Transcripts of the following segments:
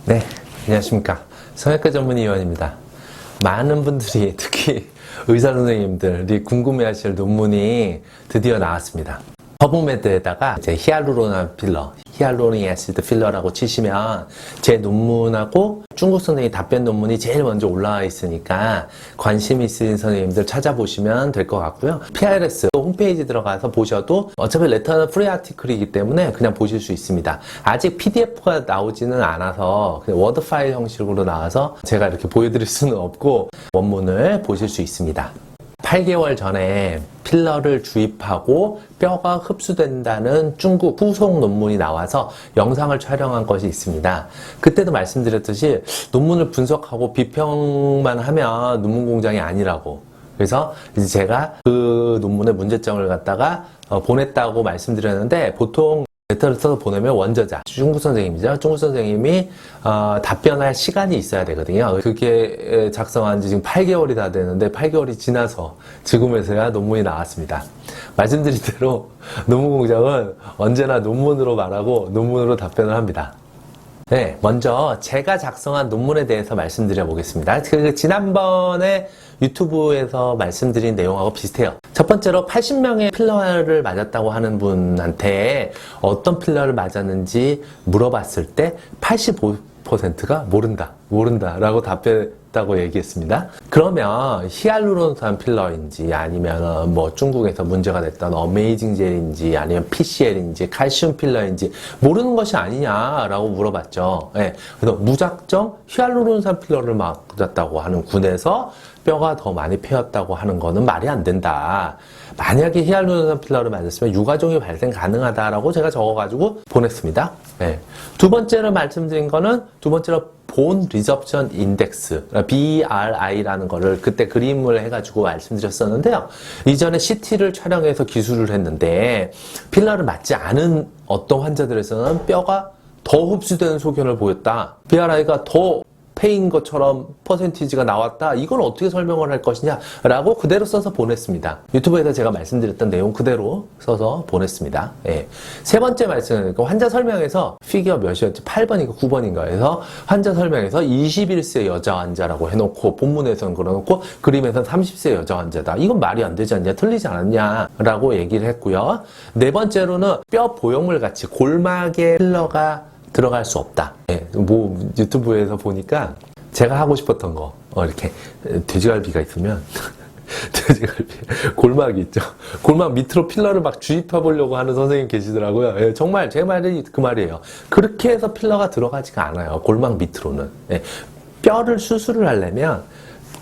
네, 안녕하십니까. 성형외과 전문 의원입니다. 많은 분들이 특히 의사 선생님들이 궁금해하실 논문이 드디어 나왔습니다. 퍼브메드에다가 이제 히알루로나 필러, 히알루로닉 애시드 필러라고 치시면 제 논문하고 중국 선생님 답변 논문이 제일 먼저 올라와 있으니까 관심 있으신 선생님들 찾아보시면 될 것 같고요. PRS 홈페이지 들어가서 보셔도 어차피 레터널 프리 아티클이기 때문에 그냥 보실 수 있습니다. 아직 PDF가 나오지는 않아서 그냥 워드 파일 형식으로 나와서 제가 이렇게 보여드릴 수는 없고 원문을 보실 수 있습니다. 8개월 전에 필러를 주입하고 뼈가 흡수된다는 중국 후속 논문이 나와서 영상을 촬영한 것이 있습니다. 그때도 말씀드렸듯이 논문을 분석하고 비평만 하면 논문 공장이 아니라고. 그래서 이제 제가 그 논문의 문제점을 갖다가 보냈다고 말씀드렸는데 보통 레터를 써서 보내면 원저자, 중국 선생님이죠. 중국 선생님이 답변할 시간이 있어야 되거든요. 그게 작성한 지 지금 8개월이 다 되는데 8개월이 지나서 지금에서야 논문이 나왔습니다. 말씀드린 대로 논문 공장은 언제나 논문으로 말하고 논문으로 답변을 합니다. 네, 먼저 제가 작성한 논문에 대해서 말씀드려 보겠습니다. 지난번에 유튜브에서 말씀드린 내용하고 비슷해요. 첫 번째로 80명의 필러를 맞았다고 하는 분한테 어떤 필러를 맞았는지 물어봤을 때 85%가 모른다 라고 답했다고 얘기했습니다. 그러면 히알루론산 필러인지 아니면 뭐 중국에서 문제가 됐던 어메이징 젤인지 아니면 PCL인지 칼슘 필러인지 모르는 것이 아니냐라고 물어봤죠. 네, 그래서 무작정 히알루론산 필러를 맞았다고 하는 군에서 뼈가 더 많이 패였다고 하는 거는 말이 안 된다. 만약에 히알루론산 필러를 맞았으면 유가종이 발생 가능하다라고 제가 적어가지고 보냈습니다. 네. 두 번째로 말씀드린 거는 본 리접션 인덱스 BRI라는 거를 그때 그림을 해가지고 말씀드렸었는데요. 이전에 CT를 촬영해서 기술을 했는데 필러를 맞지 않은 어떤 환자들에서는 뼈가 더 흡수되는 소견을 보였다. BRI가 더 패인 것처럼 퍼센티지가 나왔다. 이걸 어떻게 설명을 할 것이냐 라고 그대로 써서 보냈습니다. 유튜브에서 제가 말씀드렸던 내용 그대로 써서 보냈습니다. 예. 세 번째 말씀은 환자 설명에서 피겨 몇이었지? 8번인가 9번인가 해서 환자 설명에서 21세 여자 환자라고 해놓고 본문에서는 그려놓고 그림에서는 30세 여자 환자다. 이건 말이 안 되지 않냐? 틀리지 않았냐? 라고 얘기를 했고요. 네 번째로는 뼈 보형물 같이 골막에 필러가 들어갈 수 없다. 예, 뭐 유튜브에서 보니까 제가 하고 싶었던 거 이렇게 돼지갈비가 있으면 돼지갈비 골막이 있죠. 골막 밑으로 필러를 막 주입해 보려고 하는 선생님 계시더라고요. 예, 정말 제 말이 그 말이에요. 그렇게 해서 필러가 들어가지가 않아요. 골막 밑으로는. 예, 뼈를 수술을 하려면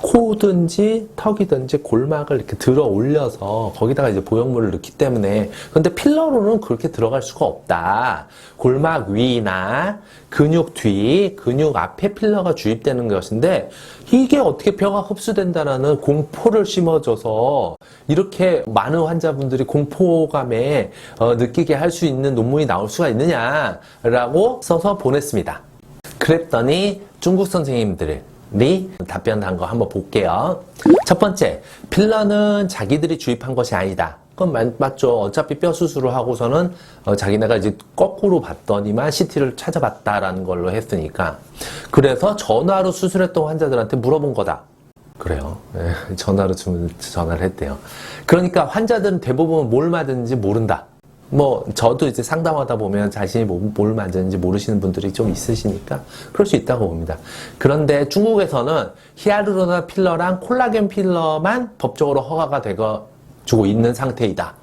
코든지 턱이든지 골막을 이렇게 들어 올려서 거기다가 이제 보형물을 넣기 때문에 근데 필러로는 그렇게 들어갈 수가 없다. 골막 위나 근육 뒤, 근육 앞에 필러가 주입되는 것인데 이게 어떻게 뼈가 흡수된다는 공포를 심어줘서 이렇게 많은 환자분들이 공포감에 느끼게 할 수 있는 논문이 나올 수가 있느냐라고 써서 보냈습니다. 그랬더니 중국 선생님들이 답변한 거 한번 볼게요. 첫 번째, 필러는 자기들이 주입한 것이 아니다. 그건 맞죠. 어차피 뼈 수술을 하고서는 자기네가 이제 거꾸로 봤더니만 CT를 찾아봤다라는 걸로 했으니까. 그래서 전화로 수술했던 환자들한테 물어본 거다. 그래요. 네, 전화를 전화를 했대요. 그러니까 환자들은 대부분 뭘 맞은지 모른다. 뭐 저도 이제 상담하다 보면 자신이 뭘 맞았는지 모르시는 분들이 좀 있으시니까 그럴 수 있다고 봅니다. 그런데 중국에서는 히알루로나 필러랑 콜라겐 필러만 법적으로 허가가 되고 있는 상태이다.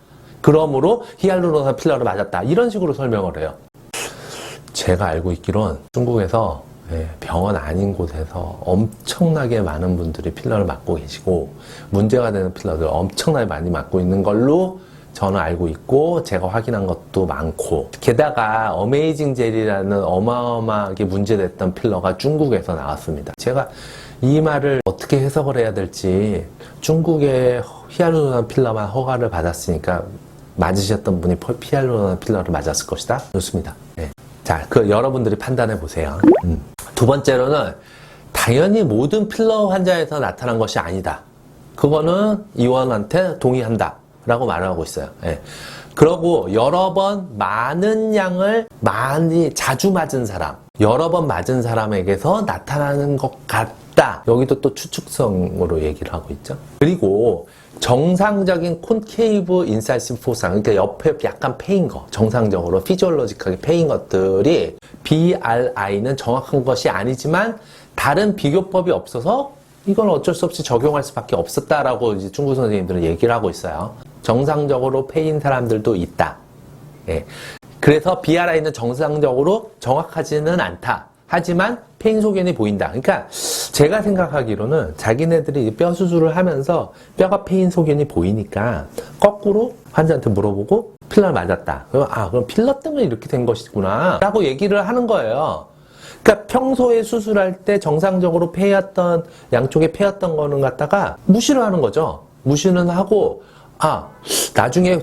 그러므로 히알루로나 필러를 맞았다. 이런 식으로 설명을 해요. 제가 알고 있기론 중국에서 병원 아닌 곳에서 엄청나게 많은 분들이 필러를 맞고 계시고 문제가 되는 필러들 엄청나게 많이 맞고 있는 걸로 저는 알고 있고 제가 확인한 것도 많고 게다가 어메이징 젤이라는 어마어마하게 문제됐던 필러가 중국에서 나왔습니다. 제가 이 말을 어떻게 해석을 해야 될지 중국의 히알루로나 필러만 허가를 받았으니까 맞으셨던 분이 히알루로나 필러를 맞았을 것이다. 좋습니다. 네. 자, 여러분들이 판단해 보세요. 두 번째로는 당연히 모든 필러 환자에서 나타난 것이 아니다. 그거는 의원한테 동의한다. 라고 말을 하고 있어요. 예. 그러고 여러 번 많은 양을 자주 맞은 사람, 여러 번 맞은 사람에게서 나타나는 것 같다. 여기도 또 추측성으로 얘기를 하고 있죠. 그리고 정상적인 콘케이브 인사이시브 포상, 그러니까 옆에 약간 패인 거, 정상적으로 피지올로직하게 패인 것들이 BRI는 정확한 것이 아니지만 다른 비교법이 없어서 이건 어쩔 수 없이 적용할 수밖에 없었다라고 이제 중국 선생님들은 얘기를 하고 있어요. 정상적으로 패인 사람들도 있다. 예. 그래서 BRI는 정상적으로 정확하지는 않다. 하지만 패인 소견이 보인다. 그러니까 제가 생각하기로는 자기네들이 뼈 수술을 하면서 뼈가 패인 소견이 보이니까 거꾸로 환자한테 물어보고 필러를 맞았다. 그럼 필러 때문에 이렇게 된 것이구나 라고 얘기를 하는 거예요. 그러니까 평소에 수술할 때 정상적으로 패였던, 양쪽에 패였던 거는 갖다가 무시를 하는 거죠. 무시는 하고 나중에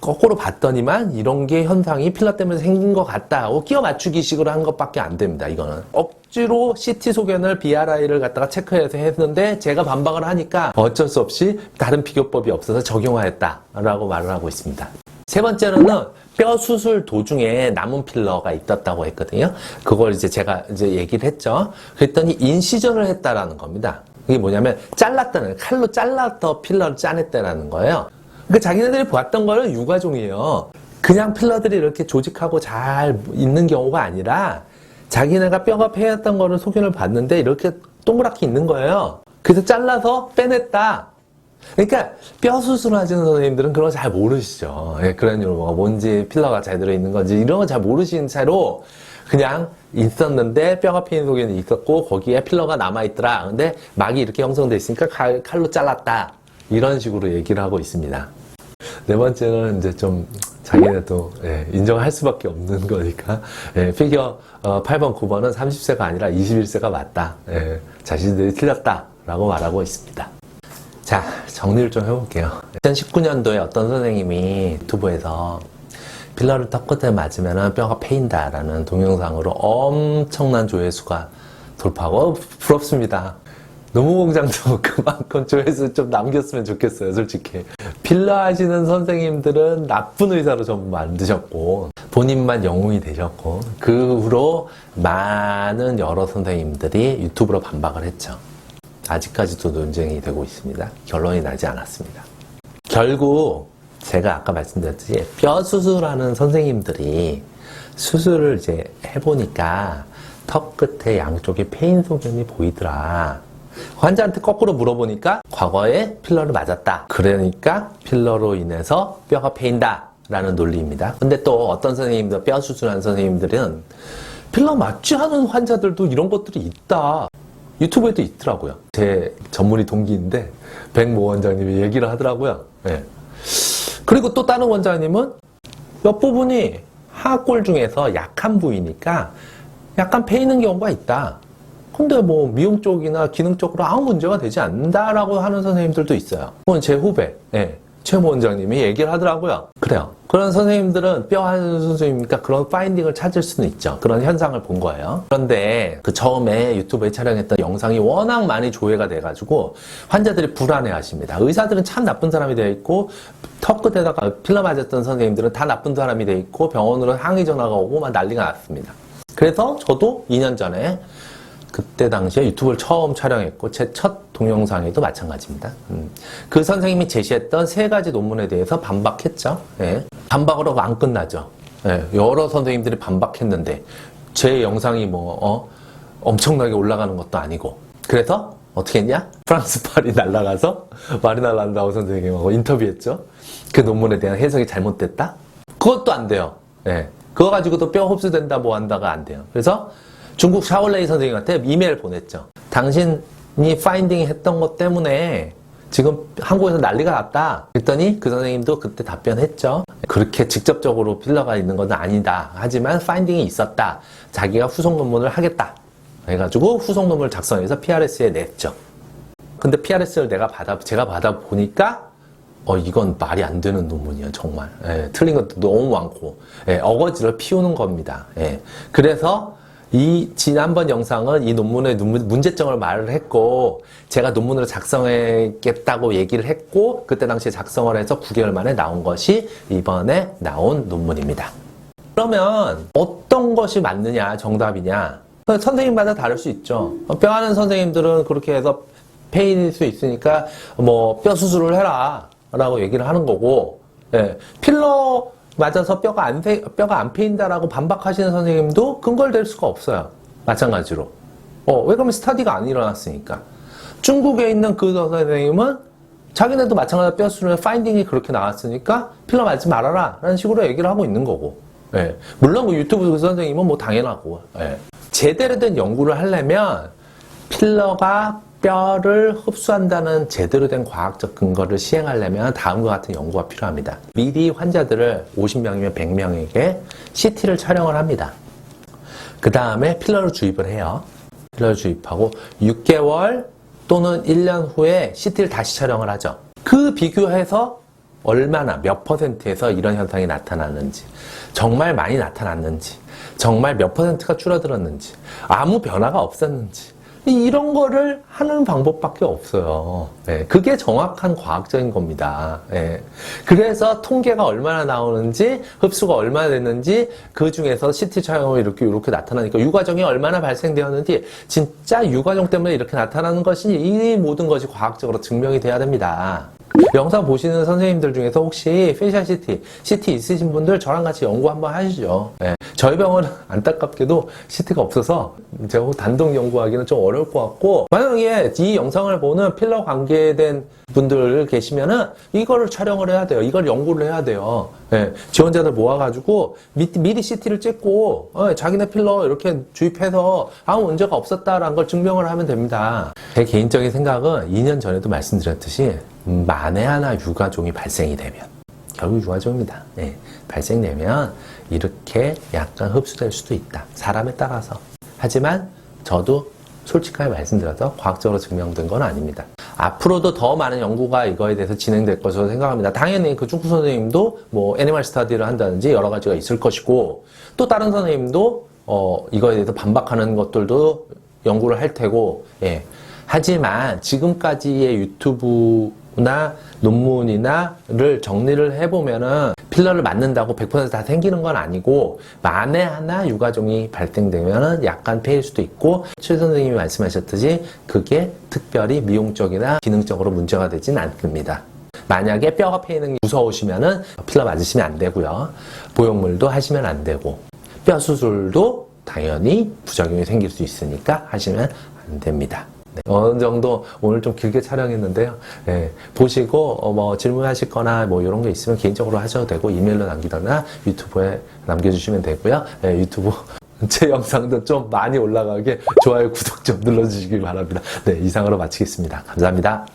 거꾸로 봤더니만 이런 게 현상이 필러 때문에 생긴 것 같다 하고 끼워 맞추기 식으로 한 것밖에 안 됩니다. 이거는 억지로 CT 소견을 BRI를 갖다가 체크해서 했는데 제가 반박을 하니까 어쩔 수 없이 다른 비교법이 없어서 적용하였다라고 말을 하고 있습니다. 세 번째로는 뼈 수술 도중에 남은 필러가 있었다고 했거든요. 그걸 제가 얘기를 했죠. 그랬더니 인시전을 했다라는 겁니다. 이게 뭐냐면 칼로 잘라서 필러를 짜냈다라는 거예요. 그러니까 자기네들이 보았던 거는 유가종이에요. 그냥 필러들이 이렇게 조직하고 잘 있는 경우가 아니라 자기네가 뼈가 패였던 거를 소견을 봤는데 이렇게 동그랗게 있는 거예요. 그래서 잘라서 빼냈다. 그러니까 뼈 수술을 하시는 선생님들은 그런 거 잘 모르시죠. 그래놀로가 뭔지, 필러가 잘 들어있는 건지 이런 거 잘 모르시는 채로 그냥 있었는데 뼈가 패인 소견이 있었고 거기에 필러가 남아있더라. 근데 막이 이렇게 형성돼 있으니까 칼로 잘랐다. 이런 식으로 얘기를 하고 있습니다. 네 번째는 이제 좀 자기네도 인정할 수밖에 없는 거니까 피겨 8번, 9번은 30세가 아니라 21세가 맞다. 자신들이 틀렸다 라고 말하고 있습니다. 자, 정리를 좀 해볼게요. 2019년도에 어떤 선생님이 유튜브에서 필러를 턱끝에 맞으면 뼈가 패인다라는 동영상으로 엄청난 조회수가 돌파하고 부럽습니다. 노무공장도 그만큼 조회수 좀 남겼으면 좋겠어요, 솔직히. 필러 하시는 선생님들은 나쁜 의사로 전부 만드셨고 본인만 영웅이 되셨고 그 후로 많은 여러 선생님들이 유튜브로 반박을 했죠. 아직까지도 논쟁이 되고 있습니다. 결론이 나지 않았습니다. 결국 제가 아까 말씀드렸듯이 뼈 수술하는 선생님들이 수술을 해보니까 턱 끝에 양쪽에 패인 소견이 보이더라. 환자한테 거꾸로 물어보니까 과거에 필러를 맞았다. 그러니까 필러로 인해서 뼈가 패인다 라는 논리입니다. 근데 또 어떤 선생님들, 뼈 수술하는 선생님들은 필러 맞지 않은 환자들도 이런 것들이 있다. 유튜브에도 있더라고요. 제 전문의 동기인데 백모 원장님이 얘기를 하더라고요. 그리고 또 다른 원장님은 몇 부분이 하골 중에서 약한 부위니까 약간 패이는 경우가 있다. 근데 뭐 미용 쪽이나 기능 쪽으로 아무 문제가 되지 않는다라고 하는 선생님들도 있어요. 그건 제 후배 최모 원장님이 얘기를 하더라고요. 그래요. 그런 선생님들은 뼈 하는 선생님이니까 그런 파인딩을 찾을 수는 있죠. 그런 현상을 본 거예요. 그런데 그 처음에 유튜브에 촬영했던 영상이 워낙 많이 조회가 돼가지고 환자들이 불안해 하십니다. 의사들은 참 나쁜 사람이 되어 있고 턱 끝에다가 필러 맞았던 선생님들은 다 나쁜 사람이 되어 있고 병원으로 항의 전화가 오고 막 난리가 났습니다. 그래서 저도 2년 전에 그때 당시에 유튜브를 처음 촬영했고 제 첫 동영상에도 마찬가지입니다. 그 선생님이 제시했던 3가지 논문에 대해서 반박했죠. 반박으로 안 끝나죠. 여러 선생님들이 반박했는데 제 영상이 엄청나게 올라가는 것도 아니고 그래서 어떻게 했냐? 프랑스 파리 날아가서 마리나 란다우 선생님하고 인터뷰했죠. 그 논문에 대한 해석이 잘못됐다? 그것도 안 돼요. 그거 가지고도 뼈 흡수된다 뭐 한다가 안 돼요. 그래서 중국 샤올레이 선생님한테 이메일 보냈죠. 당신이 파인딩 했던 것 때문에 지금 한국에서 난리가 났다. 그랬더니 그 선생님도 그때 답변했죠. 그렇게 직접적으로 필러가 있는 건 아니다. 하지만 파인딩이 있었다. 자기가 후속 논문을 하겠다. 해가지고 후속 논문을 작성해서 PRS에 냈죠. 근데 PRS를 제가 받아보니까 이건 말이 안 되는 논문이에요, 정말. 틀린 것도 너무 많고 어거지를 피우는 겁니다. 그래서 이 지난번 영상은 이 논문의 문제점을 말을 했고 제가 논문으로 작성했겠다고 얘기를 했고 그때 당시에 작성을 해서 9개월 만에 나온 것이 이번에 나온 논문입니다. 그러면 어떤 것이 맞느냐 정답이냐 선생님마다 다를 수 있죠. 뼈 하는 선생님들은 그렇게 해서 페인일 수 있으니까 뭐 뼈 수술을 해라 라고 얘기를 하는 거고 예, 필러 맞아서 뼈가 안 패인다라고 반박하시는 선생님도 근거를 댈 수가 없어요. 마찬가지로. 왜 그러면 스터디가 안 일어났으니까. 중국에 있는 그 선생님은 자기네도 마찬가지로 뼈 수술의 파인딩이 그렇게 나왔으니까 필러 맞지 말아라 라는 식으로 얘기를 하고 있는 거고. 예. 물론 그 유튜브 그 선생님은 뭐 당연하고. 예. 제대로 된 연구를 하려면 필러가 뼈를 흡수한다는 제대로 된 과학적 근거를 시행하려면 다음과 같은 연구가 필요합니다. 미리 환자들을 50명이면 100명에게 CT를 촬영을 합니다. 그 다음에 필러를 주입을 해요. 필러를 주입하고 6개월 또는 1년 후에 CT를 다시 촬영을 하죠. 그 비교해서 얼마나 몇 %에서 이런 현상이 나타났는지, 정말 많이 나타났는지, 정말 몇 %가 줄어들었는지, 아무 변화가 없었는지 이런 거를 하는 방법밖에 없어요. 네, 그게 정확한 과학적인 겁니다. 네, 그래서 통계가 얼마나 나오는지, 흡수가 얼마나 됐는지, 그 중에서 CT 촬영으로 이렇게 나타나니까 유과정이 얼마나 발생되었는지, 진짜 유과정 때문에 이렇게 나타나는 것이 이 모든 것이 과학적으로 증명이 돼야 됩니다. 영상 보시는 선생님들 중에서 혹시 페이셜 CT 있으신 분들 저랑 같이 연구 한번 하시죠. 네. 저희 병원은 안타깝게도 CT가 없어서 제가 단독 연구하기는 좀 어려울 것 같고 만약에 이 영상을 보는 필러 관계된 분들 계시면은 이거를 촬영을 해야 돼요. 이걸 연구를 해야 돼요. 네. 지원자들 모아가지고 미리 CT를 찍고 자기네 필러 이렇게 주입해서 아무 문제가 없었다라는 걸 증명을 하면 됩니다. 제 개인적인 생각은 2년 전에도 말씀드렸듯이 만에 하나 유가종이 발생이 되면 결국 유가종입니다. 네. 발생되면 이렇게 약간 흡수될 수도 있다. 사람에 따라서. 하지만 저도 솔직하게 말씀드려서 과학적으로 증명된 건 아닙니다. 앞으로도 더 많은 연구가 이거에 대해서 진행될 것으로 생각합니다. 당연히 그 중국 선생님도 뭐 애니멀 스터디를 한다든지 여러 가지가 있을 것이고 또 다른 선생님도 이거에 대해서 반박하는 것들도 연구를 할 테고 예. 하지만 지금까지의 유튜브나 논문이나를 정리를 해보면은 필러를 맞는다고 100% 다 생기는 건 아니고 만에 하나 유가종이 발생되면은 약간 패일 수도 있고 최 선생님이 말씀하셨듯이 그게 특별히 미용적이나 기능적으로 문제가 되진 않습니다. 만약에 뼈가 패이는 게 무서우시면은 필러 맞으시면 안 되고요. 보형물도 하시면 안 되고 뼈 수술도 당연히 부작용이 생길 수 있으니까 하시면 안 됩니다. 네, 어느 정도 오늘 좀 길게 촬영했는데요. 네, 보시고 뭐 질문하실 거나 뭐 이런 게 있으면 개인적으로 하셔도 되고 이메일로 남기거나 유튜브에 남겨주시면 되고요. 네, 유튜브 제 영상도 좀 많이 올라가게 좋아요, 구독 좀 눌러주시기 바랍니다. 네, 이상으로 마치겠습니다. 감사합니다.